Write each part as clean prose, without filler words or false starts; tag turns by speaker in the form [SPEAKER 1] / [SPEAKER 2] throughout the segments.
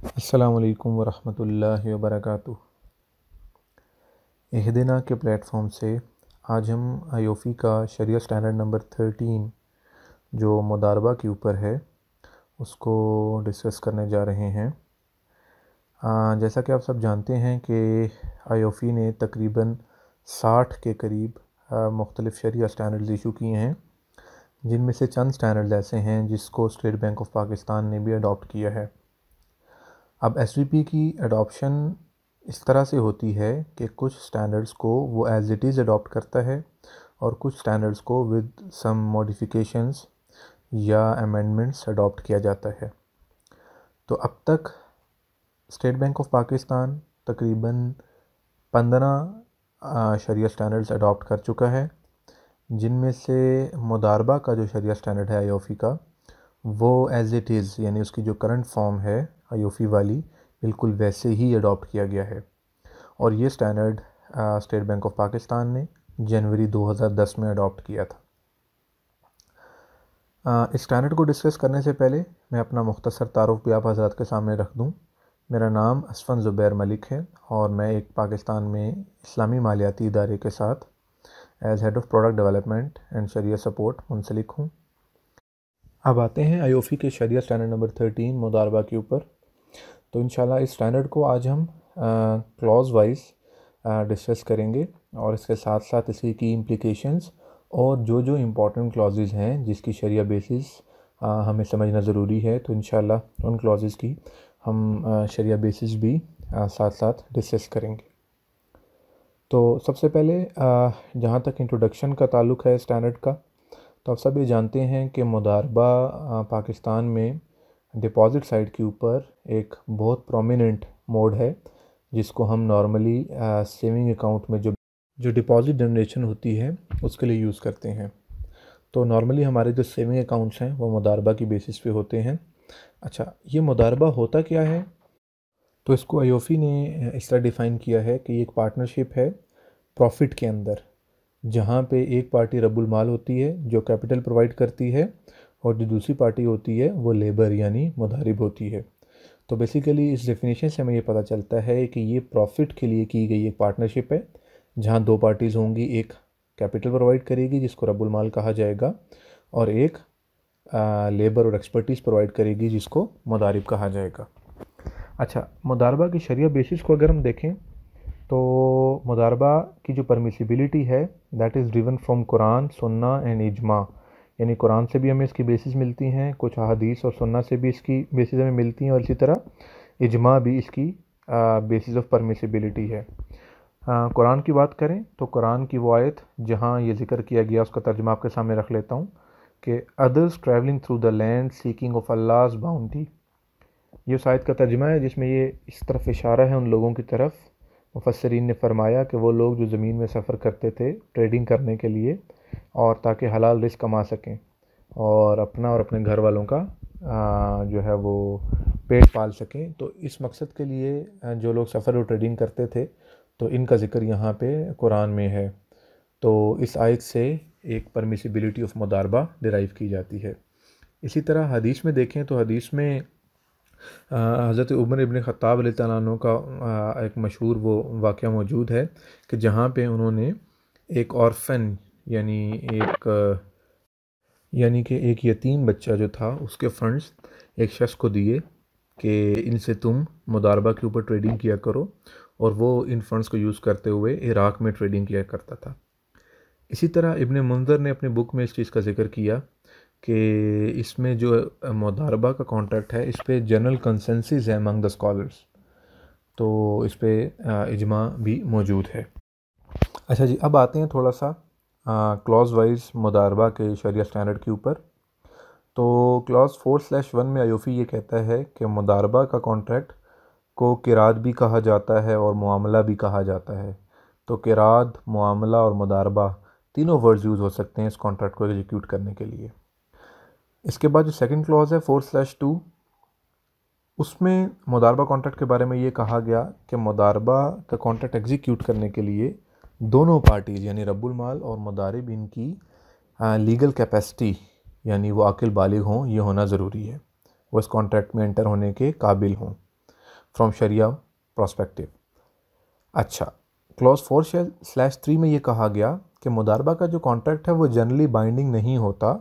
[SPEAKER 1] अस्सलामु अलैकुम वरहमतुल्लाहि वबरकातुहू। इहदिना के प्लेटफॉर्म से आज हम आयोफ़ी का शरिया स्टैंडर्ड नंबर 13 जो मुदारबा के ऊपर है उसको डिस्कस करने जा रहे हैं। जैसा कि आप सब जानते हैं कि आयोफ़ी ने तकरीबन 60 के करीब मुख्तलिफ़ शरिया स्टैंडर्ड्स इशू किए हैं, जिनमें से चंद स्टैंडर्ड्स ऐसे हैं जिसको स्टेट बैंक ऑफ पाकिस्तान ने भी अडॉप्ट किया है। अब एसवीपी की अडॉप्शन इस तरह से होती है कि कुछ स्टैंडर्ड्स को वो एज़ इट इज़ अडॉप्ट करता है और कुछ स्टैंडर्ड्स को विद सम मॉडिफिकेशंस या अमेंडमेंट्स अडॉप्ट किया जाता है। तो अब तक स्टेट बैंक ऑफ पाकिस्तान तकरीबन 15 शरिया स्टैंडर्ड्स अडॉप्ट कर चुका है, जिनमें से मुदारबा का जो शरिया स्टैंडर्ड है आयोफ़ी का वो एज़ इट इज़ यानी उसकी जो करंट फॉर्म है आयोफ़ी वाली बिल्कुल वैसे ही अडॉप्ट किया गया है। और ये standard state bank of Pakistan ने जनवरी 2010 में अडॉप्ट किया था। इस स्टैंडर्ड को डिस्कस करने से पहले मैं अपना मुख्तसर तारुफ़ भी आप हज़रात के सामने रख दूँ। मेरा नाम असफ़न ज़ुबैर मलिक है और मैं एक पाकिस्तान में इस्लामी मालियाती इदारे के साथ as head of product development and शरिया सपोर्ट मुंसलिक हूँ। अब आते हैं आयोफ़ी के शरिया स्टैंडर्ड नंबर 13 मुदारबा के ऊपर। तो इंशाल्लाह इस स्टैंडर्ड को आज हम क्लॉज़ वाइज डिस्कस करेंगे और इसके साथ साथ इसकी की इम्प्लिकेशंस और जो जो इम्पोर्टेंट क्लॉजेज़ हैं जिसकी शरिया बेसिस हमें समझना ज़रूरी है, तो इंशाल्लाह उन क्लॉजेज़ की हम शरिया बेसिस भी साथ साथ डिस्कस करेंगे। तो सबसे पहले जहाँ तक इंट्रोडक्शन का ताल्लुक़ है स्टैंडर्ड का, तो आप सब ये जानते हैं कि मुदारबा पाकिस्तान में डिपॉज़िट साइड के ऊपर एक बहुत प्रोमिनेंट मोड है, जिसको हम नॉर्मली सेविंग अकाउंट में जो डिपॉज़िट जनरेशन होती है उसके लिए यूज़ करते हैं। तो नॉर्मली हमारे जो सेविंग अकाउंट्स हैं वो मुदारबा की बेसिस पे होते हैं। अच्छा, ये मुदारबा होता क्या है? तो इसको आयोफ़ी ने इस तरह डिफ़ाइन किया है कि ये एक पार्टनरशिप है प्रॉफिट के अंदर, जहाँ पे एक पार्टी रब्बुल माल होती है जो कैपिटल प्रोवाइड करती है और जो दूसरी पार्टी होती है वो लेबर यानी मुदारिब होती है। तो बेसिकली इस डेफिनेशन से हमें ये पता चलता है कि ये प्रॉफिट के लिए की गई एक पार्टनरशिप है, जहाँ दो पार्टीज़ होंगी, एक कैपिटल प्रोवाइड करेगी जिसको रब्बुल माल कहा जाएगा और एक लेबर और एक्सपर्टीज़ प्रोवाइड करेगी जिसको मुदारिब कहा जाएगा। अच्छा, मुदारबा की शरिया बेसिस को अगर हम देखें तो मुदारबा की जो परमिसिबिलिटी है that is driven from Quran, सुन्ना एंड इजमा। यानी कुरान से भी हमें इसकी बेसिस मिलती हैं, कुछ अहादीस और सुन्ना से भी इसकी बेसिस हमें मिलती हैं और इसी तरह इजमा भी इसकी बेसिस ऑफ परमिसिबिलिटी है। कुरान की बात करें तो कुरान की वो आयत जहाँ ये ज़िक्र किया गया उसका तर्जुमा आपके सामने रख लेता हूँ कि others travelling through the land seeking of अल्लाह's बाउंटी। ये उस आयत का तर्जुमा है जिसमें ये इस तरफ इशारा है उन लोगों की तरफ, मुफस्सिरीन ने फरमाया कि वो लोग जो ज़मीन में सफ़र करते थे ट्रेडिंग करने के लिए और ताकि हलाल रिस्क कमा सकें और अपना और अपने घर वालों का जो है वो पेट पाल सकें। तो इस मकसद के लिए जो लोग सफ़र और ट्रेडिंग करते थे तो इनका ज़िक्र यहाँ पे कुरान में है। तो इस आयत से एक परमिसिबिलिटी ऑफ मुदारबा डिराइव की जाती है। इसी तरह हदीस में देखें तो हदीस में हज़रत उमर इब्न ख़त्ताब रज़ी अल्लाह अन्हु का एक मशहूर वो वाक़या मौजूद है कि जहाँ पे उन्होंने एक ऑर्फन यानी कि एक यतीम बच्चा जो था उसके फ़ंड्स एक शख्स को दिए कि इनसे तुम मुदारबा के ऊपर ट्रेडिंग किया करो, और वो इन फ़ंड्स को यूज़ करते हुए इराक़ में ट्रेडिंग किया करता था। इसी तरह इब्न मुंज़र ने अपनी बुक में इस चीज़ का ज़िक्र किया कि इसमें जो मुदारबा का कॉन्ट्रैक्ट है इस पे जनरल कंसेंसस है अमंग द स्कॉलर्स, तो इस पे इजमा भी मौजूद है। अच्छा जी, अब आते हैं थोड़ा सा क्लॉज वाइज मुदारबा के शरिया स्टैंडर्ड के ऊपर। तो क्लॉज 4/1 में आयोफ़ी ये कहता है कि मुदारबा का कॉन्ट्रैक्ट को किराद भी कहा जाता है और मुआमला भी कहा जाता है। तो किराद, मुआमला और मुदारबा तीनों वर्ड्स यूज़ हो सकते हैं इस कॉन्ट्रैक्ट को एग्जीक्यूट करने के लिए। इसके बाद जो सेकंड क्लॉज है 4/2, उसमें मुदारबा कॉन्ट्रैक्ट के बारे में ये कहा गया कि मुदारबा का कॉन्ट्रैक्ट एग्जीक्यूट करने के लिए दोनों पार्टीज़ यानी रब्बुल माल और मुदारिब इनकी लीगल कैपेसिटी यानी वो आकिल बालिग हों, ये होना ज़रूरी है, वो इस कॉन्ट्रैक्ट में एंटर होने के काबिल हों। From sharia prospective. अच्छा, क्लॉज 4/3 में ये कहा गया कि मुदारबा का जो कॉन्ट्रैक्ट है वो जनरली बाइंडिंग नहीं होता।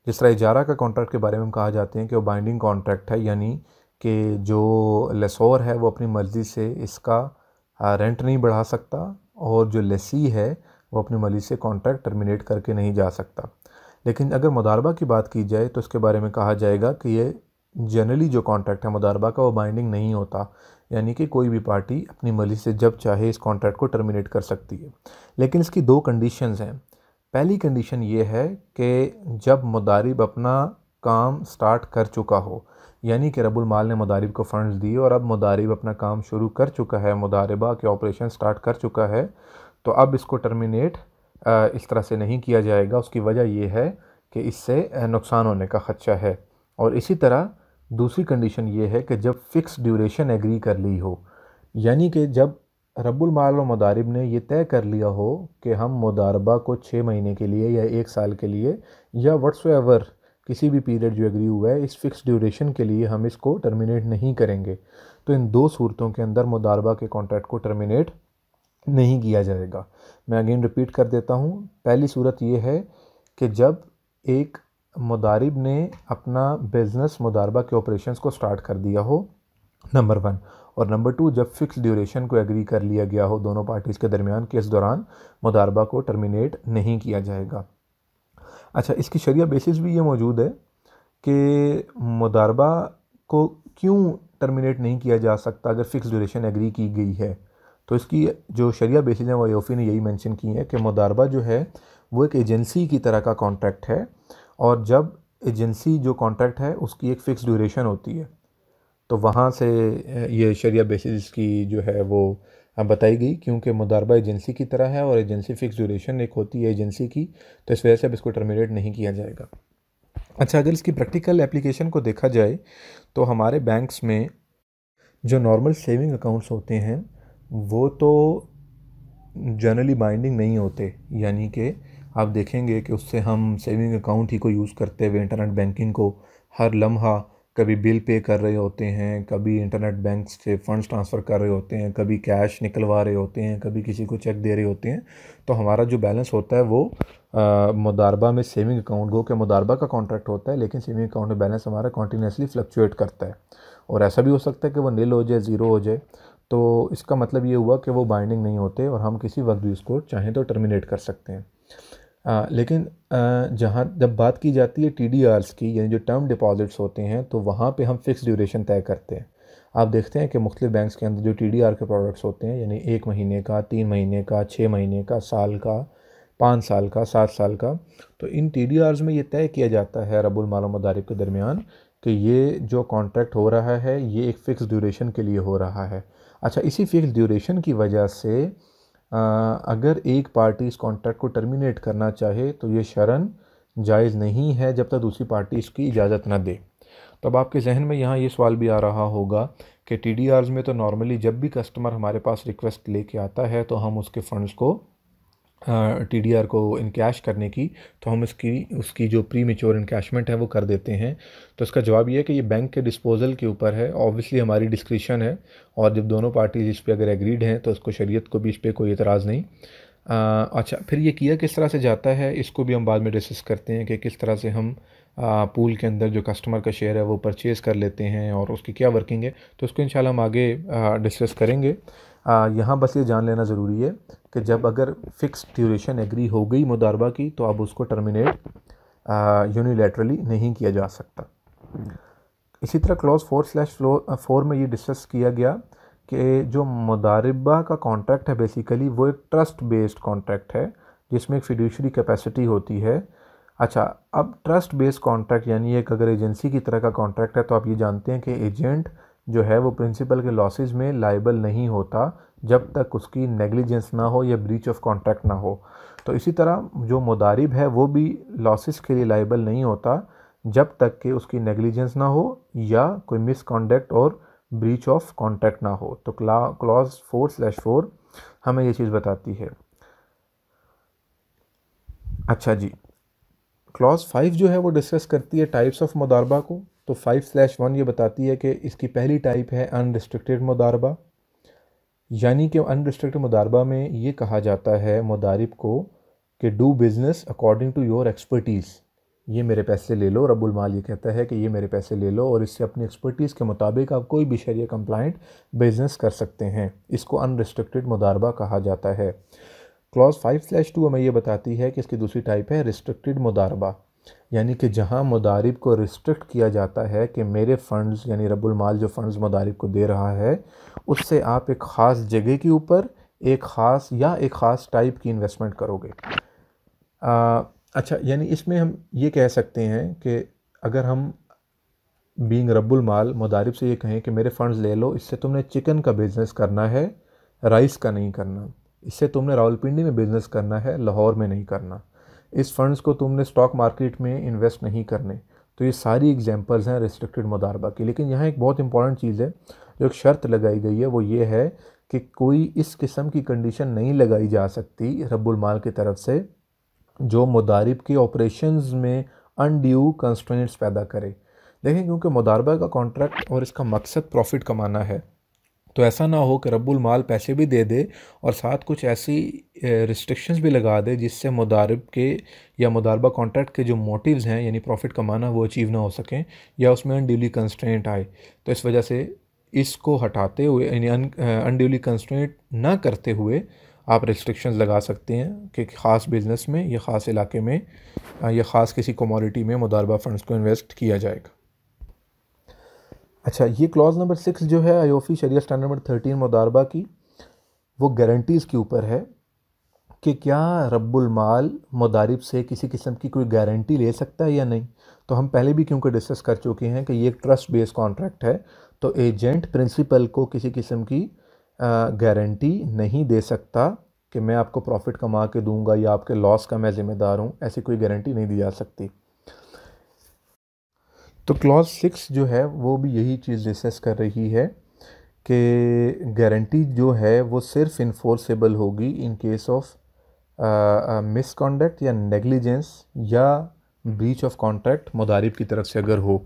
[SPEAKER 1] जिस तरह इजारा का कॉन्ट्रैक्ट के बारे में हम कहा जाते हैं कि वो बाइंडिंग कॉन्ट्रैक्ट है, यानी कि जो लेसोर है वो अपनी मर्ज़ी से इसका रेंट नहीं बढ़ा सकता और जो लेसी है वो अपनी मर्ज़ी से कॉन्ट्रैक्ट टर्मिनेट करके नहीं जा सकता। लेकिन अगर मुदारबा की बात की जाए तो इसके बारे में कहा जाएगा कि ये जनरली जो कॉन्ट्रैक्ट है मुदारबा का वो बाइंडिंग नहीं होता, यानी कि कोई भी पार्टी अपनी मर्ज़ी से जब चाहे इस कॉन्ट्रैक्ट को टर्मिनेट कर सकती है। लेकिन इसकी दो कंडीशंस हैं। पहली कंडीशन ये है कि जब मुदारिब अपना काम स्टार्ट कर चुका हो, यानी कि रब्बुल माल ने मुदारिब को फ़ंड्स दिए और अब मुदारिब अपना काम शुरू कर चुका है, मुदारबा के ऑपरेशन स्टार्ट कर चुका है, तो अब इसको टर्मिनेट इस तरह से नहीं किया जाएगा। उसकी वजह यह है कि इससे नुकसान होने का ख़दशा है। और इसी तरह दूसरी कंडीशन ये है कि जब फ़िक्स ड्यूरेशन एग्री कर ली हो, यानी कि जब रब्बुल माल और मुदारिब ने ये तय कर लिया हो कि हम मुदारबा को 6 महीने के लिए या 1 साल के लिए या व्हाट्सएवर किसी भी पीरियड जो एग्री हुआ है इस फ़िक्स ड्यूरेशन के लिए हम इसको टर्मिनेट नहीं करेंगे, तो इन दो सूरतों के अंदर मुदारबा के कॉन्ट्रैक्ट को टर्मिनेट नहीं किया जाएगा। मैं अगेन रिपीट कर देता हूँ। पहली सूरत ये है कि जब एक मुदारिब ने अपना बिज़नेस मुदारबा के ऑपरेशंस को स्टार्ट कर दिया हो, नंबर 1, और नंबर 2 जब फ़िक्स ड्यूरेशन को एग्री कर लिया गया हो दोनों पार्टीज़ के दरमियान कि इस दौरान मुदारबा को टर्मिनेट नहीं किया जाएगा। अच्छा, इसकी शरिया बेसिस भी ये मौजूद है कि मुदारबा को क्यों टर्मिनेट नहीं किया जा सकता अगर फ़िक्स ड्यूरेशन एग्री की गई है। तो इसकी जो शरिया बेसिस है वो योफ़ी ने यही मेंशन की है कि मुदारबा जो है वो एक एजेंसी की तरह का कॉन्ट्रैक्ट है, और जब एजेंसी जो कॉन्ट्रैक्ट है उसकी एक फ़िक्स ड्यूरेशन होती है, तो वहाँ से ये शरिया बेसिस की जो है वो बताई गई, क्योंकि मुदारबा एजेंसी की तरह है और एजेंसी फ़िक्स ड्यूरेशन एक होती है एजेंसी की, तो इस वजह से अब इसको टर्मिनेट नहीं किया जाएगा। अच्छा, अगर इसकी प्रैक्टिकल एप्लीकेशन को देखा जाए तो हमारे बैंक्स में जो नॉर्मल सेविंग अकाउंट्स होते हैं वो तो जनरली बाइंडिंग नहीं होते, यानी कि आप देखेंगे कि उससे हम सेविंग अकाउंट ही को यूज़ करते हुए इंटरनेट बैंकिंग को हर लम्हा कभी बिल पे कर रहे होते हैं, कभी इंटरनेट बैंक से फ़ंड्स ट्रांसफ़र कर रहे होते हैं, कभी कैश निकलवा रहे होते हैं, कभी किसी को चेक दे रहे होते हैं। तो हमारा जो बैलेंस होता है वो मुदारबा में सेविंग अकाउंट गो के मुदारबा का कॉन्ट्रैक्ट होता है, लेकिन सेविंग अकाउंट में बैलेंस हमारा कॉन्टीन्यूसली फ्लक्चुएट करता है, और ऐसा भी हो सकता है कि वो नील हो जाए, ज़ीरो हो जाए। तो इसका मतलब ये हुआ कि वो बाइंडिंग नहीं होते और हम किसी वक्त भी उसको चाहें तो टर्मिनेट कर सकते हैं। लेकिन जहाँ जब बात की जाती है TDRs की, यानी जो टर्म डिपॉजिट्स होते हैं, तो वहाँ पे हम फ़िक्स ड्यूरेशन तय करते हैं। आप देखते हैं कि मुख्तलिफ बैंक्स के अंदर जो TDR के प्रोडक्ट्स होते हैं, यानी 1 महीने का, 3 महीने का, 6 महीने का, साल का, 5 साल का, 7 साल का, तो इन TDRs में ये तय किया जाता है रब्बुल माल और मुदारिब के दरमियान कि ये जो कॉन्ट्रैक्ट हो रहा है ये एक फ़िक्स ड्यूरेशन के लिए हो रहा है। अच्छा, इसी फ़िक्स ड्यूरेशन की वजह से अगर एक पार्टी इस कॉन्ट्रैक्ट को टर्मिनेट करना चाहे तो ये शरन जायज़ नहीं है जब तक दूसरी पार्टी इसकी इजाज़त ना दे। तो अब आपके जहन में यहाँ ये सवाल भी आ रहा होगा कि TDRs में तो नॉर्मली जब भी कस्टमर हमारे पास रिक्वेस्ट लेके आता है तो हम उसके फ़ंड्स को TDR को इनकैश करने की, तो हम उसकी जो प्री मेच्योर इनकैशमेंट है वो कर देते हैं। तो इसका जवाब ये है कि ये बैंक के डिस्पोजल के ऊपर है, ऑब्वियसली हमारी डिस्क्रिशन है, और जब दोनों पार्टीज इस पे अगर एग्रीड हैं तो उसको शरीयत को भी इस पर कोई एतराज़ नहीं। अच्छा, फिर ये किया किस तरह से जाता है इसको भी हम बाद में डिस्कस करते हैं कि किस तरह से हम पूल के अंदर जो कस्टमर का शेयर है वो परचेज़ कर लेते हैं और उसकी क्या वर्किंग है, तो उसको इंशाल्लाह हम आगे डिस्कस करेंगे। यहाँ बस ये जान लेना ज़रूरी है कि जब अगर फ़िक्स ड्यूरेशन एग्री हो गई मुदारबा की तो अब उसको टर्मिनेट यूनिलैटरली नहीं किया जा सकता। इसी तरह क्लॉज 4/4 में ये डिस्कस किया गया कि जो मुदारबा का कॉन्ट्रैक्ट है बेसिकली वो एक ट्रस्ट बेस्ड कॉन्ट्रैक्ट है जिसमें एक फिड्यूशरी कैपेसिटी होती है। अच्छा, अब ट्रस्ट बेस्ड कॉन्ट्रैक्ट यानी एक अगर एजेंसी की तरह का कॉन्ट्रैक्ट है तो आप ये जानते हैं कि एजेंट जो है वो प्रिंसिपल के लॉसेस में लायबल नहीं होता जब तक उसकी नेग्लिजेंस ना हो या ब्रीच ऑफ कॉन्ट्रैक्ट ना हो। तो इसी तरह जो मुदारिब है वो भी लॉसेस के लिए लायबल नहीं होता जब तक कि उसकी नेग्लिजेंस ना हो या कोई मिसकॉन्डक्ट और ब्रीच ऑफ कॉन्ट्रैक्ट ना हो। तो क्लॉज 4/4 हमें ये चीज़ बताती है। अच्छा जी, क्लॉज 5 जो है वो डिस्कस करती है टाइप्स ऑफ मुदारबा को तो 5/1 ये बताती है कि इसकी पहली टाइप है अनरिस्ट्रिक्टेड मुदारबा, यानी कि अनरिस्ट्रिक्टेड मुदारबा में ये कहा जाता है मुदारिब को कि do business according to your expertise. ये मेरे पैसे ले लो, रब्बुल माल ये कहता है कि ये मेरे पैसे ले लो और इससे अपनी एक्सपर्टीज़ के मुताबिक आप कोई भी शरिया कंप्लाइंट बिज़नेस कर सकते हैं। इसको अनरिस्ट्रिक्टेड मुदारबा कहा जाता है। क्लॉज 5/2 हमें ये बताती है कि इसकी दूसरी टाइप है रिस्ट्रिक्टेड मुदारबा, यानी कि जहां मुदारिब को रिस्ट्रिक्ट किया जाता है कि मेरे फ़ंड्स यानी रब्बुल माल जो फ़ंड्स मुदारिब को दे रहा है उससे आप एक ख़ास जगह के ऊपर एक ख़ास टाइप की इन्वेस्टमेंट करोगे। अच्छा, यानी इसमें हम ये कह सकते हैं कि अगर हम बीइंग रब्बुल माल मुदारिब से ये कहें कि मेरे फ़ंड्स ले लो, इससे तुमने चिकन का बिज़नेस करना है, राइस का नहीं करना। इससे तुमने रावलपिंडी में बिज़नेस करना है, लाहौर में नहीं करना। इस फंड्स को तुमने स्टॉक मार्केट में इन्वेस्ट नहीं करने। तो ये सारी एग्जांपल्स हैं रिस्ट्रिक्टेड मुदारबा की। लेकिन यहाँ एक बहुत इंपॉर्टेंट चीज़ है, जो एक शर्त लगाई गई है, वो ये है कि कोई इस किस्म की कंडीशन नहीं लगाई जा सकती रब्बुल माल की तरफ से जो मुदारिब के ऑपरेशंस में अनड्यू कंस्ट्रेंट्स पैदा करे। देखें, क्योंकि मुदारबा का कॉन्ट्रैक्ट और इसका मकसद प्रॉफिट कमाना है, तो ऐसा ना हो कि रब्बुल माल पैसे भी दे दे और साथ कुछ ऐसी रिस्ट्रिक्शंस भी लगा दे जिससे मुदारिब के या मुदारबा कॉन्ट्रैक्ट के जो मोटिव्स हैं यानी प्रॉफिट कमाना वो अचीव ना हो सकें या उसमें अनड्यूली कंस्ट्रेंट आए। तो इस वजह से इसको हटाते हुए यानी अनड्यूली कंस्ट्रेंट ना करते हुए आप रिस्ट्रिक्शंस लगा सकते हैं कि ख़ास बिज़नेस में या ख़ास इलाके में या ख़ास किसी कमोडिटी में मुदारबा फ़ंड्स को इन्वेस्ट किया जाएगा। अच्छा, ये क्लॉज नंबर 6 जो है आईओफी शरिया स्टैंडर्ड नंबर 13 मुदारबा की, वो गारंटीज़ के ऊपर है कि क्या रब्बुल माल मुदारिब से किसी किस्म की कोई गारंटी ले सकता है या नहीं। तो हम पहले भी क्योंकि डिस्कस कर चुके हैं कि ये एक ट्रस्ट बेस्ड कॉन्ट्रैक्ट है, तो एजेंट प्रिंसिपल को किसी किस्म की गारंटी नहीं दे सकता कि मैं आपको प्रॉफिट कमा के दूंगा या आपके लॉस का मैं ज़िम्मेदार हूँ। ऐसी कोई गारंटी नहीं दी जा सकती। तो क्लॉज 6 जो है वो भी यही चीज़ डिस्कस कर रही है कि गारंटी जो है वो सिर्फ इन्फोर्सेबल होगी इन केस ऑफ मिसकॉन्डक्ट या नेग्लिजेंस या ब्रीच ऑफ कॉन्ट्रैक्ट मुदारिब की तरफ से अगर हो।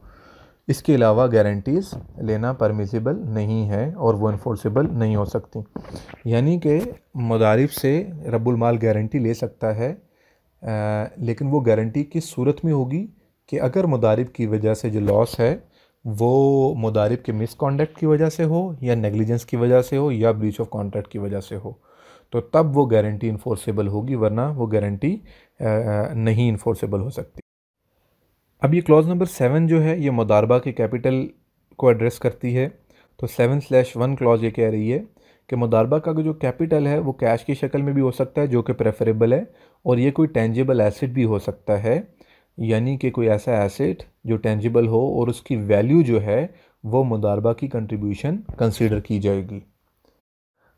[SPEAKER 1] इसके अलावा गारंटीज़ लेना परमिसिबल नहीं है और वो इन्फोर्सेबल नहीं हो सकती। यानी कि मुदारिब से रब्बुल माल गारंटी ले सकता है, लेकिन वो गारंटी किस सूरत में होगी कि अगर मुदारिब की वजह से जो लॉस है वो मुदारिब के मिसकॉन्डक्ट की वजह से हो या नेग्लिजेंस की वजह से हो या ब्रीच ऑफ कॉन्ट्रैक्ट की वजह से हो, तो तब वो गारंटी इन्फोर्सेबल होगी, वरना वो गारंटी नहीं इन्फोर्सेबल हो सकती। अब ये क्लॉज नंबर 7 जो है ये मुदारबा के कैपिटल को एड्रेस करती है। तो 7/1 क्लॉज ये कह रही है कि मुदारबा का जो कैपिटल है वो कैश की शक्ल में भी हो सकता है जो कि प्रेफरेबल है, और ये कोई टेंजिबल एसेट भी हो सकता है, यानी कि कोई ऐसा एसेट जो टेंजिबल हो और उसकी वैल्यू जो है वो मुदारबा की कंट्रीब्यूशन कंसीडर की जाएगी।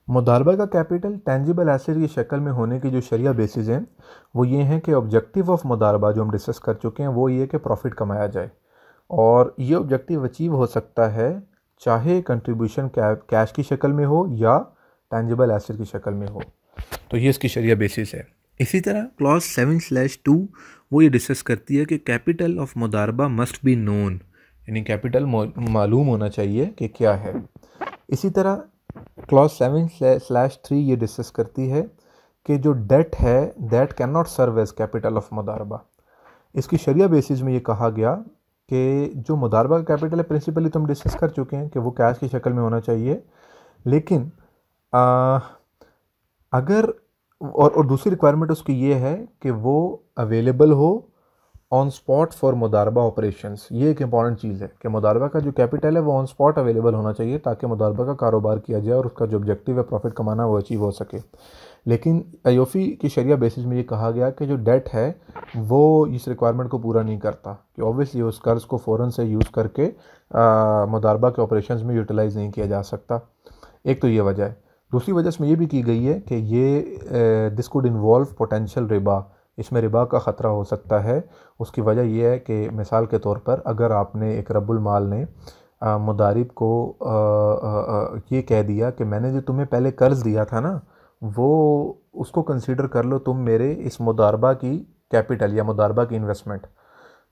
[SPEAKER 1] मुदारबा का कैपिटल टेंजिबल एसेट की शक्ल में होने की जो शरिया बेसिस हैं वो ये हैं कि ऑब्जेक्टिव ऑफ मुदारबा जो हम डिस्कस कर चुके हैं वो ये कि प्रॉफिट कमाया जाए, और ये ऑब्जेक्टिव अचीव हो सकता है चाहे कंट्रीब्यूशन कैश की शक्ल में हो या टेंजिबल एसेट की शक्ल में हो। तो ये इसकी शरिया बेसिस है। इसी तरह क्लॉज 7/2 वो ये डिस्कस करती है कि कैपिटल ऑफ मुदारबा मस्ट बी नोन, यानी कैपिटल मालूम होना चाहिए कि क्या है। इसी तरह क्लॉज 7/3 ये डिस्कस करती है कि जो डेट है that can not serve as capital of मुदारबा। इसकी शरिया बेसिस में ये कहा गया कि जो मुदारबा का कैपिटल है प्रिंसिपली तो हम डिस्कस कर चुके हैं कि वो कैश की शक्ल में होना चाहिए, लेकिन अगर और दूसरी रिक्वायरमेंट उसकी ये है कि वो अवेलेबल हो ऑन स्पॉट फॉर मुदारबा ऑपरेशंस। ये एक इंपॉर्टेंट चीज़ है कि मुदारबा का जो कैपिटल है वो ऑन स्पॉट अवेलेबल होना चाहिए ताकि मुदारबा का कारोबार किया जाए और उसका जो ऑब्जेक्टिव है प्रॉफिट कमाना वो अचीव हो सके। लेकिन आईओफी की शरिया बेसिस में ये कहा गया कि जो डेट है वो इस रिक्वायरमेंट को पूरा नहीं करता, कि ऑब्वियसली उस कर्ज़ को फ़ौरन से यूज़ करके मुदारबा के ऑपरेशंस में यूटिलाइज़ नहीं किया जा सकता। एक तो ये वजह है। दूसरी वजह इसमें ये भी की गई है कि ये this could involve potential Riba, इसमें रिबा का ख़तरा हो सकता है। उसकी वजह यह है कि मिसाल के तौर पर अगर आपने एक रब्बुल माल ने मुदारिब को ये कह दिया कि मैंने जो तुम्हें पहले कर्ज़ दिया था ना वो उसको कंसीडर कर लो तुम मेरे इस मुदारबा की कैपिटल या मुदारबा की इन्वेस्टमेंट।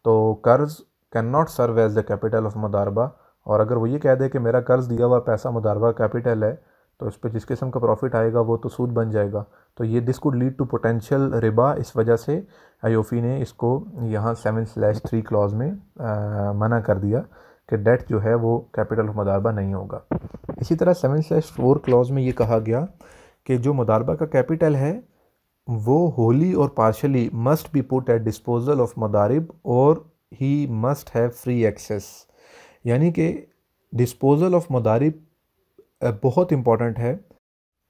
[SPEAKER 1] तो कर्ज़ can not serve as the capital of मुदारबा। और अगर वो ये कह दे कि मेरा कर्ज दिया हुआ पैसा मुदारबा कैपिटल है, तो इस पर जिस किस्म का प्रॉफिट आएगा वो तो सूद बन जाएगा। तो ये this could lead to potential riba. इस वजह से आयोफी ने इसको यहाँ 7/3 क्लॉज में मना कर दिया कि डेट जो है वो कैपिटल ऑफ मुदारबा नहीं होगा। इसी तरह 7/4 क्लॉज में ये कहा गया कि जो मुदारबा का कैपिटल है वो होली और partially must be put at disposal of मुदारिब और he must have free access. यानी कि डिस्पोजल ऑफ मुदारिब बहुत इंपॉर्टेंट है,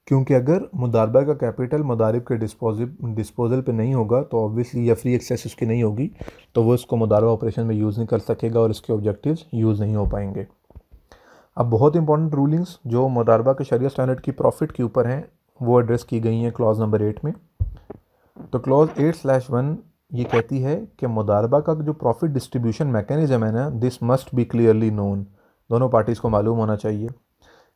[SPEAKER 1] क्योंकि अगर मुदारबा का कैपिटल मुदारिब के डिस्पोजल पे नहीं होगा तो ऑब्वियसली या फ्री एक्सेस उसकी नहीं होगी, तो वो इसको मुदारबा ऑपरेशन में यूज़ नहीं कर सकेगा और इसके ऑब्जेक्टिव्स यूज़ नहीं हो पाएंगे। अब बहुत इंपॉर्टेंट रूलिंग्स जो मुदारबा के शरिया स्टैंडर्ड की प्रॉफिट के ऊपर हैं वो एड्रेस की गई हैं क्लॉज नंबर 8 में। तो क्लॉज 8/1 ये कहती है कि मुदारबा का जो प्रॉफिट डिस्ट्रीब्यूशन मैकेनिज्म है ना, this must be clearly known. दोनों पार्टीज़ को मालूम होना चाहिए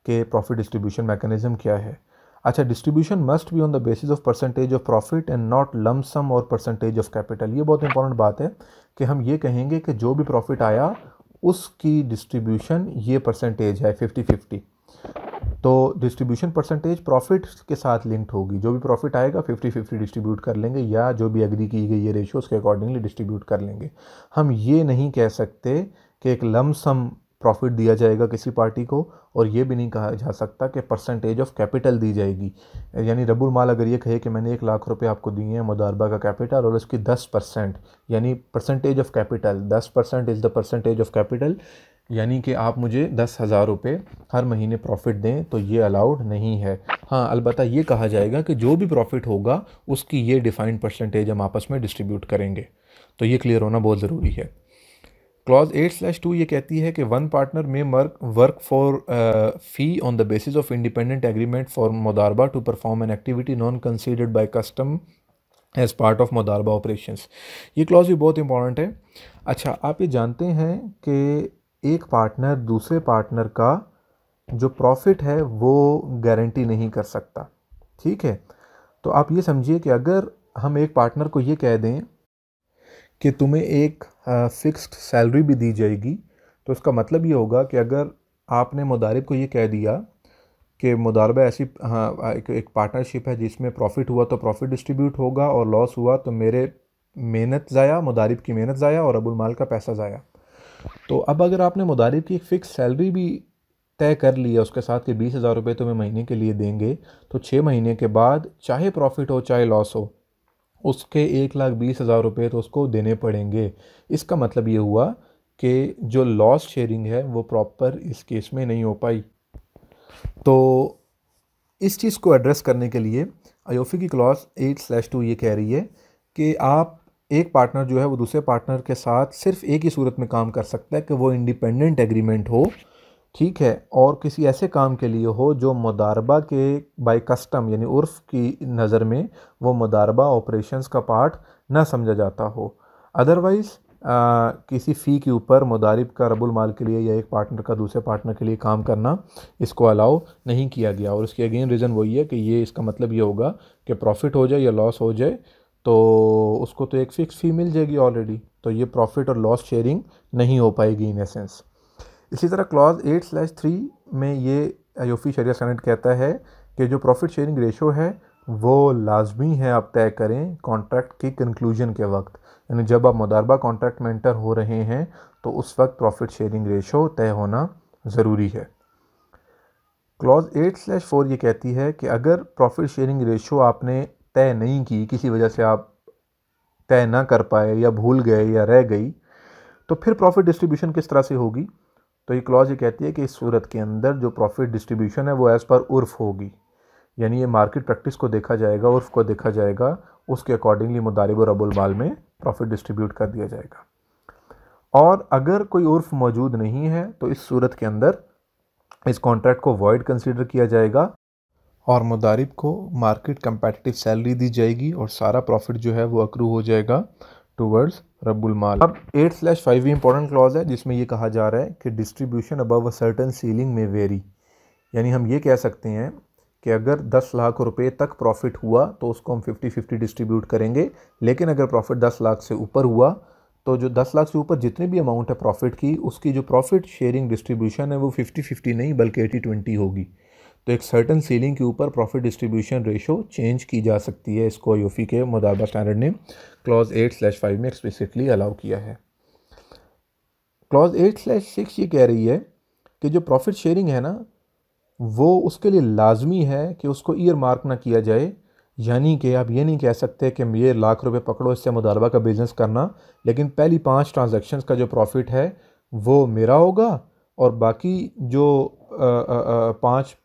[SPEAKER 1] कि प्रॉफिट डिस्ट्रीब्यूशन मैकेनिज्म क्या है। अच्छा, distribution must be on the basis of percentage of profit and not lump sum और परसेंटेज ऑफ कैपिटल। ये बहुत इंपॉर्टेंट बात है कि हम ये कहेंगे कि जो भी प्रॉफिट आया उसकी डिस्ट्रीब्यूशन ये परसेंटेज है 50-50। तो डिस्ट्रीब्यूशन परसेंटेज प्रॉफिट के साथ लिंक्ड होगी। जो भी प्रॉफिट आएगा 50-50 डिस्ट्रीब्यूट कर लेंगे, या जो भी एग्री की गई ये रेशियो उसके अकॉर्डिंगली डिस्ट्रीब्यूट कर लेंगे। हम ये नहीं कह सकते कि एक लम सम प्रॉफिट दिया जाएगा किसी पार्टी को, और ये भी नहीं कहा जा सकता कि परसेंटेज ऑफ कैपिटल दी जाएगी। यानी रब्बुल माल अगर ये कहे कि मैंने 1 लाख रुपए आपको दिए हैं मुदारबा का कैपिटल और उसकी 10% यानी percentage of capital 10% is the percentage of capital, यानी कि आप मुझे 10,000 रुपये हर महीने प्रॉफिट दें, तो ये अलाउड नहीं है। हाँ, अलबत्ता ये कहा जाएगा कि जो भी प्रॉफिट होगा उसकी ये डिफाइंड परसेंटेज हम आपस में डिस्ट्रीब्यूट करेंगे। तो ये क्लियर होना बहुत ज़रूरी है। क्लॉज 8/2 ये कहती है कि one partner may work for fee on the basis of independent agreement for मुदारबा to perform an activity not considered by custom as part of मुदारबा ऑपरेशंस। ये क्लॉज भी बहुत इंपॉर्टेंट है। अच्छा, आप ये जानते हैं कि एक पार्टनर दूसरे पार्टनर का जो प्रॉफिट है वो गारंटी नहीं कर सकता, ठीक है। तो आप ये समझिए कि अगर हम एक पार्टनर को ये कह दें कि तुम्हें एक फ़िक्स्ड सैलरी भी दी जाएगी, तो इसका मतलब ये होगा कि अगर आपने मुदारिब को ये कह दिया कि मुदारबा ऐसी एक पार्टनरशिप है जिसमें प्रॉफिट हुआ तो प्रॉफिट डिस्ट्रीब्यूट होगा और लॉस हुआ तो मेरे मेहनत ज़ाया, मुदारिब की मेहनत ज़ाया और रब्बुल माल का पैसा ज़ाया। तो अब अगर आपने मुदारिब की एक फ़िक्स सैलरी भी तय कर लिया उसके साथ कि 20,000 रुपये तुम्हें महीने के लिए देंगे, तो 6 महीने के बाद चाहे प्रॉफिट हो चाहे लॉस हो उसके 1,20,000 रुपये तो उसको देने पड़ेंगे। इसका मतलब ये हुआ कि जो लॉस शेयरिंग है वो प्रॉपर इस केस में नहीं हो पाई। तो इस चीज़ को एड्रेस करने के लिए आयोफी की क्लॉज 8/2 ये कह रही है कि आप एक पार्टनर जो है वो दूसरे पार्टनर के साथ सिर्फ एक ही सूरत में काम कर सकता है कि वो इंडिपेंडेंट एग्रीमेंट हो, ठीक है, और किसी ऐसे काम के लिए हो जो मुदारबा के बाय कस्टम यानी उर्फ की नज़र में वो मुदारबा ऑपरेशंस का पार्ट ना समझा जाता हो। अदरवाइज़ किसी फ़ी के ऊपर मुदारिब का रब्बुल माल के लिए या एक पार्टनर का दूसरे पार्टनर के लिए काम करना इसको अलाउ नहीं किया गया। और इसकी अगेन रीज़न वही है कि ये इसका मतलब ये होगा कि प्रॉफिट हो जाए या लॉस हो जाए तो उसको तो एक फ़िक्स फ़ी मिल जाएगी ऑलरेडी, तो ये प्रॉफिट और लॉस शेयरिंग नहीं हो पाएगी इन एसेंस। इसी तरह क्लॉज 8/3 में ये आयोफी शरिया स्टैंडर्ड कहता है कि जो प्रॉफिट शेयरिंग रेशो है वो लाजमी है आप तय करें कॉन्ट्रैक्ट की कंक्लूजन के वक्त, यानी जब आप मुदारबा कॉन्ट्रैक्ट में एंटर हो रहे हैं तो उस वक्त प्रॉफिट शेयरिंग रेशो तय होना ज़रूरी है। क्लॉज 8/4 ये कहती है कि अगर प्रॉफिट शेयरिंग रेशो आपने तय नहीं की, किसी वजह से आप तय ना कर पाए या भूल गए या रह गई, तो फिर प्रॉफिट डिस्ट्रीब्यूशन किस तरह से होगी। तो ये क्लॉज ये कहती है कि इस सूरत के अंदर जो प्रॉफिट डिस्ट्रीब्यूशन है वो एज़ पर उर्फ होगी, यानी ये मार्केट प्रैक्टिस को देखा जाएगा, उर्फ को देखा जाएगा, उसके अकॉर्डिंगली मुदारिब और रब्बुल माल में प्रॉफिट डिस्ट्रीब्यूट कर दिया जाएगा। और अगर कोई उर्फ मौजूद नहीं है तो इस सूरत के अंदर इस कॉन्ट्रैक्ट को वॉइड कंसीडर किया जाएगा और मुदारिब को मार्केट कंपेटिटिव सैलरी दी जाएगी और सारा प्रॉफिट जो है वो अक्रू हो जाएगा टूवर्ड्स रब्बुल माल। अब 8/5 भी इंपॉर्टेंट क्लॉज है जिसमें ये कहा जा रहा है कि distribution above a certain ceiling में वेरी, यानी हम ये कह सकते हैं कि अगर 10 लाख रुपए तक प्रॉफिट हुआ तो उसको हम 50-50 डिस्ट्रीब्यूट करेंगे, लेकिन अगर प्रॉफिट 10 लाख से ऊपर हुआ तो जो 10 लाख से ऊपर जितनी भी अमाउंट है प्रॉफिट की, उसकी जो प्रॉफिट शेयरिंग डिस्ट्रीब्यूशन है वो 50-50 नहीं बल्कि 80-20 होगी। तो एक सर्टन सीलिंग के ऊपर प्रॉफिट डिस्ट्रीब्यूशन रेशो चेंज की जा सकती है। इसको यूफी के मुदारबा स्टैंडर्ड ने क्लॉज 8/5 में एक्सप्लिसिटली अलाउ किया है। क्लॉज 8/6 ये कह रही है कि जो प्रॉफिट शेयरिंग है ना, वो उसके लिए लाजमी है कि उसको ईयर मार्क ना किया जाए। यानी कि आप ये नहीं कह सकते कि ये लाख रुपए पकड़ो, इससे मुदारबा का बिज़नेस करना, लेकिन पहली 5 ट्रांजैक्शंस का जो प्रॉफिट है वो मेरा होगा और बाकी जो 5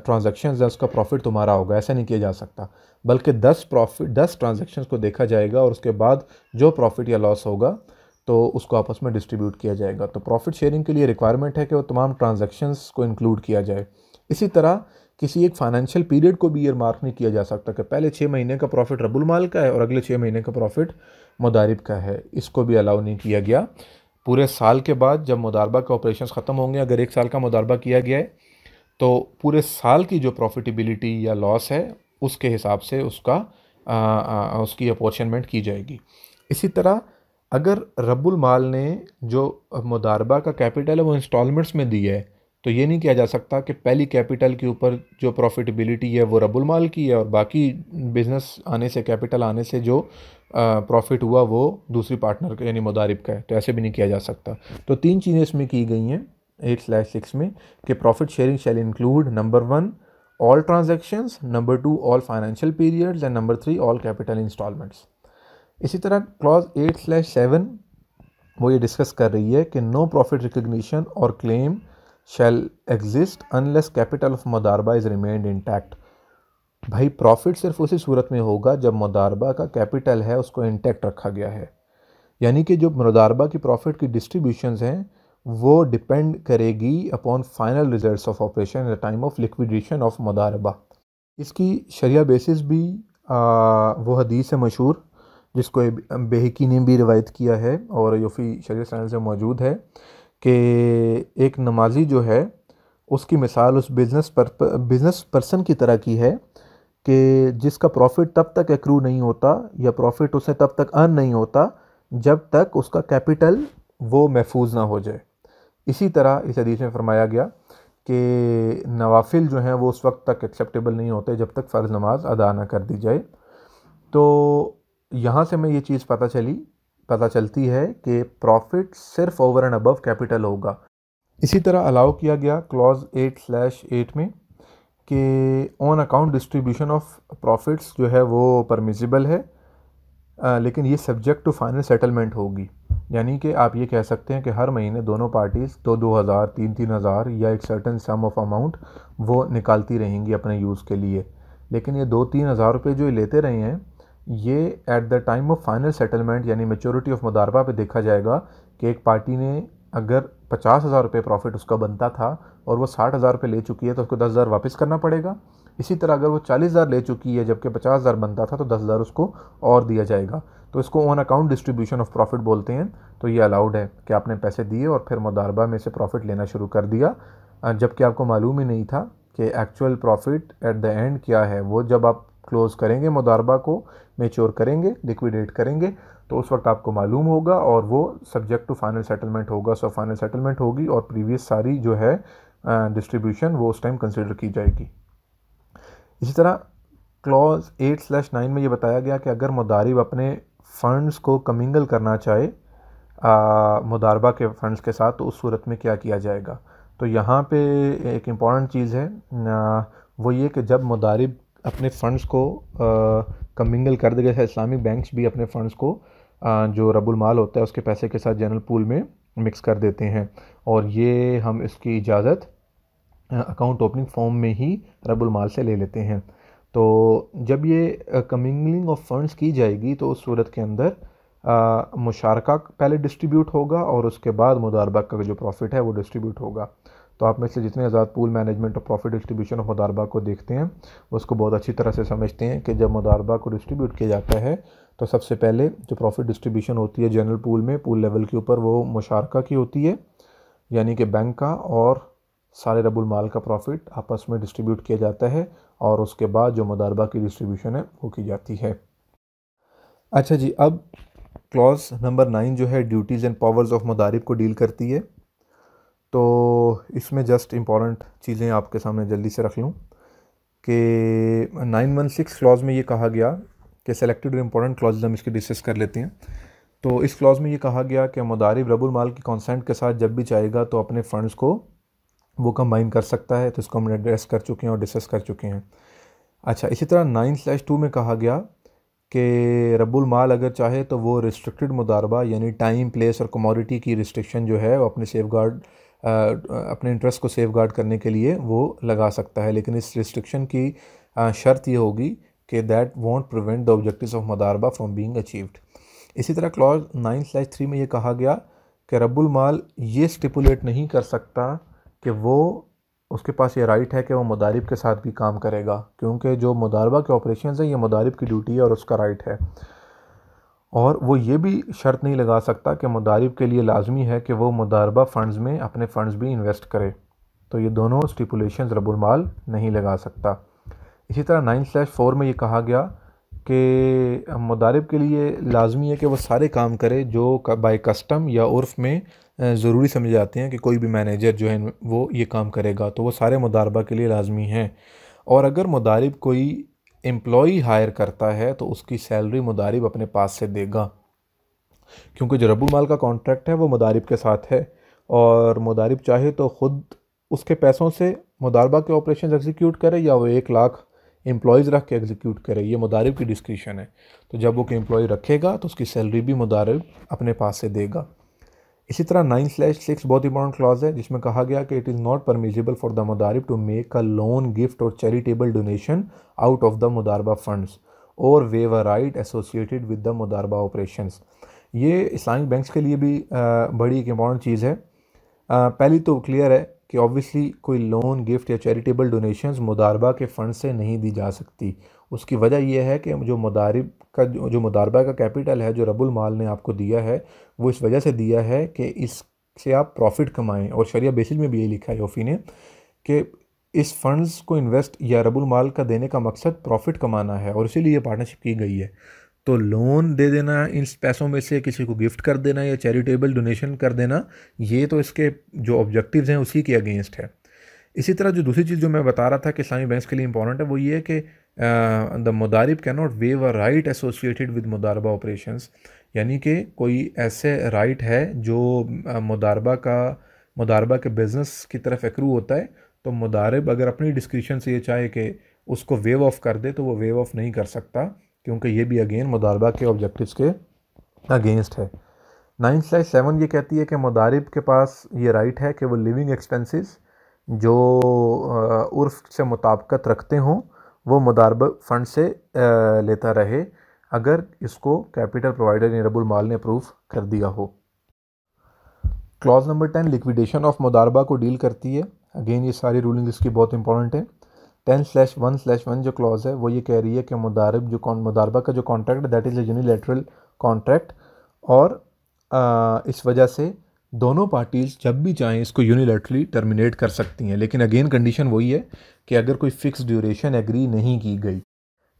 [SPEAKER 1] ट्रांजैक्शंस है उसका प्रॉफिट तुम्हारा होगा। ऐसा नहीं किया जा सकता, बल्कि 10 ट्रांजैक्शंस को देखा जाएगा और उसके बाद जो प्रॉफिट या लॉस होगा तो उसको आपस में डिस्ट्रीब्यूट किया जाएगा। तो प्रॉफिट शेयरिंग के लिए रिक्वायरमेंट है कि वो तमाम ट्रांजैक्शंस को इंक्लूड किया जाए। इसी तरह किसी एक फाइनेंशियल पीरियड को भी ईयर मार्क नहीं किया जा सकता कि पहले 6 महीने का प्रॉफिट रब्बुल माल का है और अगले 6 महीने का प्रॉफिट मुदारिब का है। इसको भी अलाउ नहीं किया गया। पूरे साल के बाद जब मुदारबा का ऑपरेशन ख़त्म होंगे, अगर 1 साल का मुदारबा किया गया है तो पूरे साल की जो प्रॉफिटेबिलिटी या लॉस है उसके हिसाब से उसकी अपॉर्चनमेंट की जाएगी। इसी तरह अगर रब्बुल माल ने जो मुदारबा का कैपिटल है वो इंस्टॉलमेंट्स में दी है, तो ये नहीं किया जा सकता कि पहली कैपिटल के ऊपर जो प्रॉफिटेबिलिटी है वो रब्बुल माल की है और बाकी बिज़नेस आने से, कैपिटल आने से जो प्रॉफिट हुआ वो दूसरी पार्टनर का यानी मुदारिब का है। तो ऐसे भी नहीं किया जा सकता। तो 3 चीज़ें इसमें की गई हैं 8/6 में कि profit sharing shall include number 1 all transactions, number 2 all financial periods and number 3 all capital installments. इसी तरह क्लॉज 8/7 वो ये डिस्कस कर रही है कि नो प्रॉफिट रिकग्निशन और claim shall exist unless capital of मुदारबा इज़ रिमेन्ड इंटैक्ट। भाई प्रॉफिट सिर्फ उसी सूरत में होगा जब मुदारबा का कैपिटल है उसको इंटैक्ट रखा गया है। यानी कि जो मुदारबा की प्रॉफिट की डिस्ट्रीब्यूशंस हैं वो डिपेंड करेगी upon final results of operation at the time of liquidation of मुदारबा। इसकी शरिया बेसिस भी वो हदीस है मशहूर जिसको बेहकी ने भी रिवायत किया है और यूफी शरीय स्टैंडर्ड से मौजूद है कि एक नमाजी जो है उसकी मिसाल उस बिज़नेस पर्सन की तरह की है कि जिसका प्रॉफिट तब तक एक्रू नहीं होता या प्रॉफिट उसे तब तक अर्न नहीं होता जब तक उसका कैपिटल वो महफूज ना हो जाए। इसी तरह इस हदीस में फरमाया गया कि नवाफिल जो हैं वो उस वक्त तक एक्सेप्टेबल नहीं होते जब तक फ़र्ज़ नमाज अदा ना कर दी जाए। तो यहाँ से मैं ये चीज़ पता चलती है कि प्रॉफिट सिर्फ ओवर एंड अबव कैपिटल होगा। इसी तरह अलाउ किया गया क्लॉज 8/8 में कि on account distribution of profits जो है वो परमिसिबल है, लेकिन ये सब्जेक्ट टू फाइनल सेटलमेंट होगी। यानी कि आप ये कह सकते हैं कि हर महीने दोनों पार्टीज़ 2,000 3,000 या एक सर्टन सम ऑफ अमाउंट वो निकालती रहेंगी अपने यूज़ के लिए। लेकिन ये 2-3 हज़ार रुपये जो लेते रहे हैं ये eight the time of final settlement यानी मेच्योरिटी ऑफ मुदारबा पे देखा जाएगा कि एक पार्टी ने अगर 50,000 रुपये प्रॉफिट उसका बनता था और वो 60,000 रुपये ले चुकी है तो उसको 10,000 वापस करना पड़ेगा। इसी तरह अगर वो 40,000 ले चुकी है जबकि 50,000 बनता था तो 10,000 उसको और दिया जाएगा। तो इसको on account distribution of profit बोलते हैं। तो ये अलाउड है कि आपने पैसे दिए और फिर मुदारबा में से प्रॉफिट लेना शुरू कर दिया जबकि आपको मालूम ही नहीं था कि actual profit at the end क्या है। वो जब आप क्लोज करेंगे मुदारबा को, मेच्योर करेंगे, लिक्विडेट करेंगे, तो उस वक्त आपको मालूम होगा और वो सब्जेक्ट टू फाइनल सेटलमेंट होगा। सो फाइनल सेटलमेंट होगी और प्रीवियस सारी जो है डिस्ट्रीब्यूशन वो उस टाइम कंसिडर की जाएगी। इसी तरह क्लॉज 8/9 में ये बताया गया कि अगर मुदारिब अपने फ़ंड्स को कमिंगल करना चाहे मुदारबा के फ़ंड्स के साथ तो उस सूरत में क्या किया जाएगा। तो यहाँ पे एक इम्पॉर्टेंट चीज़ है वो ये कि जब मुदारिब अपने फ़ंड्स को कमिंगल कर देगा, इस्लामिक बैंक्स भी अपने फ़ंड्स को जो रब्बुल माल होता है उसके पैसे के साथ जनरल पूल में मिक्स कर देते हैं और ये हम इसकी इजाज़त अकाउंट ओपनिंग फॉर्म में ही रब्बुल माल से ले लेते हैं। तो जब ये कमिंगलिंग ऑफ फंड्स की जाएगी तो उस सूरत के अंदर मुशारका पहले डिस्ट्रीब्यूट होगा और उसके बाद मुदारबा का जो प्रॉफिट है वो डिस्ट्रीब्यूट होगा। तो आप में से जितने आज़ाद पूल मैनेजमेंट और प्रॉफिट डिस्ट्रीब्यूशन ऑफ मुदारबा को देखते हैं उसको बहुत अच्छी तरह से समझते हैं कि जब मुदारबा को डिस्ट्रीब्यूट किया जाता है तो सबसे पहले जो प्रॉफिट डिस्ट्रीब्यूशन होती है जनरल पूल में पूल लेवल के ऊपर वो मुशारका की होती है, यानी कि बैंक का और सारे रब्बुल माल का प्रॉफिट आपस में डिस्ट्रीब्यूट किया जाता है और उसके बाद जो मुदारबा की डिस्ट्रीब्यूशन है वो की जाती है। अच्छा जी, अब क्लॉज नंबर 9 जो है ड्यूटीज़ एंड पावर्स ऑफ मुदारिब को डील करती है। तो इसमें जस्ट इम्पॉर्टेंट चीज़ें आपके सामने जल्दी से रख लूँ कि 916 क्लॉज में ये कहा गया कि सेलेक्टेड और इम्पॉर्टेंट क्लॉज हम इसकी डिस्कस कर लेते हैं। तो इस क्लॉज में ये कहा गया कि मुदारिब रबुल माल की कंसेंट के साथ जब भी चाहेगा तो अपने फ़ंड्स को वो कंबाइन कर सकता है। तो इसको हम एड्रेस कर चुके हैं और डिस्कस कर चुके हैं। अच्छा, इसी तरह 9/2 में कहा गया कि रब्बुल माल अगर चाहे तो वो रिस्ट्रिक्टेड मुदारबा यानी टाइम, प्लेस और कमोडिटी की रिस्ट्रिक्शन जो है वो अपने अपने इंटरेस्ट को सेफ गार्ड करने के लिए वो लगा सकता है, लेकिन इस रिस्ट्रिक्शन की शर्त ये होगी कि that won't prevent the objectives of मुदारबा फ्रॉम बीइंग अचीव्ड। इसी तरह क्लॉज 9/3 में ये कहा गया कि रब्बुल माल ये स्टिपुलेट नहीं कर सकता कि वो उसके पास ये राइट है कि वो मुदारिब के साथ भी काम करेगा, क्योंकि जो मुदारबा के ऑपरेशंस हैं ये मुदारिब की ड्यूटी है और उसका राइट है। और वो ये भी शर्त नहीं लगा सकता कि मुदारिब के लिए लाजमी है कि वो मुदारबा फ़ंड्स में अपने फ़ंड्स भी इन्वेस्ट करे। तो ये दोनों स्टिपुलेशंस रब्बुल माल नहीं लगा सकता। इसी तरह 9/4 में ये कहा गया कि मुदारिब के लिए लाजमी है कि वो सारे काम करे जो बाय कस्टम या उर्फ़ में ज़रूरी समझे जाते हैं कि कोई भी मैनेजर जो है वो ये काम करेगा, तो वो सारे मुदारबा के लिए लाजमी हैं। और अगर मुदारिब कोई एम्प्लॉई हायर करता है तो उसकी सैलरी मुदारिब अपने पास से देगा, क्योंकि जो रब्बुल माल का कॉन्ट्रैक्ट है वो मुदारिब के साथ है और मुदारिब चाहे तो ख़ुद उसके पैसों से मुदारबा के ऑपरेशन एग्जीक्यूट करे या वो 1 लाख एम्प्लॉयज़ रख के एग्जीक्यूट करे, ये मुदारिब की डिस्क्रिशन है। तो जब वो कोई एम्प्लॉय रखेगा तो उसकी सैलरी भी मुदारिब अपने पास से देगा। इसी तरह 9/6 बहुत इंपॉर्टेंट क्लॉज है जिसमें कहा गया कि it is not permissible for the मुदारिब to make a loan, gift और charitable donation out of the मुदारबा फंड्स और waive a right associated with the मुदारबा ऑपरेशंस। ये इस्लामिक बैंक्स के लिए भी बड़ी एक इंपॉर्टेंट चीज़ है। पहली तो क्लियर है कि ऑब्वियसली कोई लोन, गिफ्ट या चैरिटेबल डोनेशंस मुदारबा के फ़ंड से नहीं दी जा सकती। उसकी वजह यह है कि जो मुदारिब का जो मुदारबा का कैपिटल है जो रब्बुल माल ने आपको दिया है वो इस वजह से दिया है कि इससे आप प्रॉफिट कमाएं, और शरिया बेसिस में भी ये लिखा है योफ़ी ने कि इस फंड्स को इन्वेस्ट या रब्बुल माल का देने का मकसद प्रॉफिट कमाना है और इसीलिए ये पार्टनरशिप की गई है। तो लोन दे देना, इन पैसों में से किसी को गिफ्ट कर देना या चैरिटेबल डोनेशन कर देना, ये तो इसके जो ऑब्जेक्टिव्स हैं उसी के अगेंस्ट है। इसी तरह जो दूसरी चीज़ जो मैं बता रहा था कि इस्लामी बैंक्स के लिए इंपॉर्टेंट है वो ये है कि द मुदारिब can not waive a right associated with मुदारबा ऑपरेशंस, यानी कि कोई ऐसे राइट है जो मुदारबा के बिज़नेस की तरफ एक्रू होता है। तो मुदारिब अगर अपनी डिस्क्रिशन से ये चाहे कि उसको वेव ऑफ कर दे तो वो वेव ऑफ नहीं कर सकता, क्योंकि ये भी अगेन मुदारबा के ऑब्जेक्टिव्स के अगेंस्ट है। 9/7 ये कहती है कि मुदारिब के पास ये राइट है कि वो लिविंग एक्सपेंसेस जो उर्फ से मुताबिकत रखते हों वो मुदारबा फंड से लेता रहे अगर इसको कैपिटल प्रोवाइडर या रब्बुल माल ने अप्रूव कर दिया हो। क्लॉज नंबर 10 लिक्विडेशन ऑफ मुदारबा को डील करती है। अगेन ये सारी रूलिंग इसकी बहुत इंपॉर्टेंट है। 10/1/1 जो क्लॉज है वो ये कह रही है कि मुदारबा का जो कॉन्ट्रैक्ट है that is a unilateral contract, और इस वजह से दोनों पार्टीज़ जब भी चाहें इसको यूनिलैटरली टर्मिनेट कर सकती हैं, लेकिन अगेन कंडीशन वही है कि अगर कोई फ़िक्स ड्यूरेशन एग्री नहीं की गई।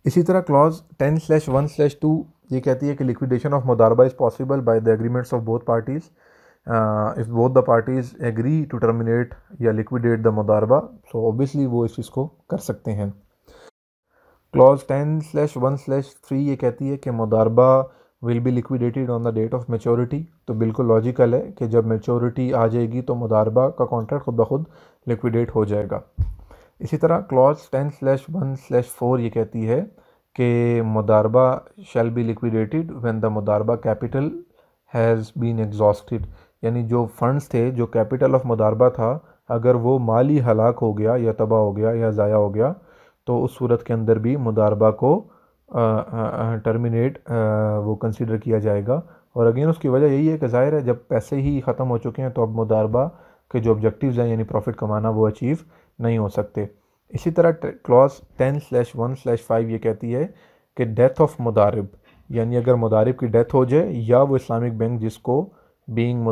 [SPEAKER 1] इसी तरह क्लॉज 10/1/2 ये कहती है कि लिक्विडेशन ऑफ मुदारबा is possible by the agreements of both parties if both the parties agree to terminate या लिक्विडेट द मुदारबा, सो ऑब्वियसली वो इस चीज़ को कर सकते हैं। क्लॉज 10/1/3 ये कहती है कि मुदारबा will be liquidated on the date of maturity. तो बिल्कुल लॉजिकल है कि जब मैच्योरिटी आ जाएगी तो मुदारबा का कॉन्ट्रैक्ट खुद ब खुद लिक्विडेट हो जाएगा। इसी तरह क्लॉज 10/1/4 ये कहती है कि मुदारबा shall be liquidated when the मुदारबा कैपिटल हैज़ बीन एग्जॉस्टेड, यानी जो फंड्स थे, जो कैपिटल ऑफ मुदारबा था, अगर वो माली हलाक हो गया या तबाह हो गया या ज़ाया हो गया तो उस सूरत के अंदर भी मुदारबा को टर्मिनेट वो कंसिडर किया जाएगा। और अगेन उसकी वजह यही है कि ज़ाहिर है जब पैसे ही ख़त्म हो चुके हैं तो अब मुदारबा के जो ऑब्जेक्टिव्स हैं यानी प्रॉफिट कमाना वो अचीव नहीं हो सकते। इसी तरह क्लॉज 10/1/5 ये कहती है कि डेथ ऑफ मुदारिब, यानी अगर मुदारिब की डेथ हो जाए या वो इस्लामिक बैंक जिसको बीइंग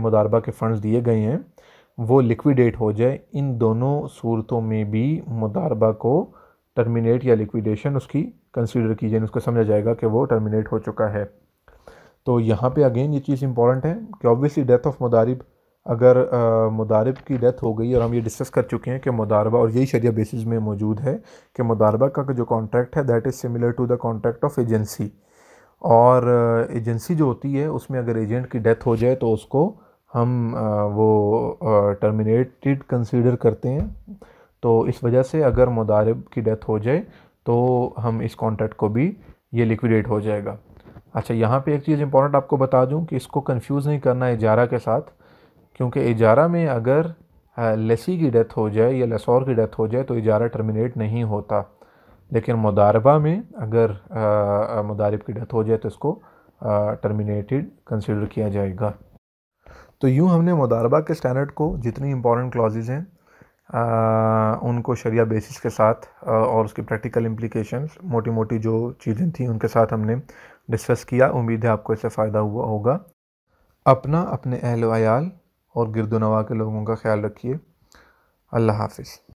[SPEAKER 1] मुदारबा के फ़ंड्स दिए गए हैं वो लिक्विडेट हो जाए, इन दोनों सूरतों में भी मुदारबा को टर्मिनेट या लिक्विडेशन उसकी कंसीडर की जाए, उसको समझा जाएगा कि वो टर्मिनेट हो चुका है। तो यहाँ पे अगेन ये चीज़ इंपॉर्टेंट है कि ऑब्वियसली डेथ ऑफ मुदारिब, अगर मुदारिब की डेथ हो गई, और हम ये डिस्कस कर चुके हैं कि मुदारबा, और यही शरिया बेसिस में मौजूद है कि मुदारबा का जो कॉन्ट्रैक्ट है that is similar to the contract of agency. और एजेंसी जो होती है उसमें अगर एजेंट की डेथ हो जाए तो उसको हम वो टर्मिनेटेड कंसीडर करते हैं। तो इस वजह से अगर मुदारिब की डेथ हो जाए तो हम इस कॉन्ट्रैक्ट को भी, ये लिक्विडेट हो जाएगा। अच्छा, यहाँ पे एक चीज़ इंपॉर्टेंट आपको बता दूँ कि इसको कंफ्यूज नहीं करना इजारा के साथ, क्योंकि इजारा में अगर लेसी की डेथ हो जाए या लेसोर की डेथ हो जाए तो इजारा टर्मिनेट नहीं होता, लेकिन मुदारबा में अगर मुदारिब की डेथ हो जाए तो इसको टर्मिनेटेड कंसिडर किया जाएगा। तो यूँ हमने मुदारबा के स्टैंडर्ड को, जितनी इंपॉर्टेंट क्लॉजेज़ हैं उनको शरिया बेसिस के साथ और उसकी प्रैक्टिकल इम्प्लीकेशंस, मोटी मोटी जो चीज़ें थी उनके साथ हमने डिस्कस किया। उम्मीद है आपको इससे फ़ायदा हुआ होगा। अपना, अपने अहल व अयाल और गिरदोनवा के लोगों का ख्याल रखिए। अल्लाह हाफ़िज़।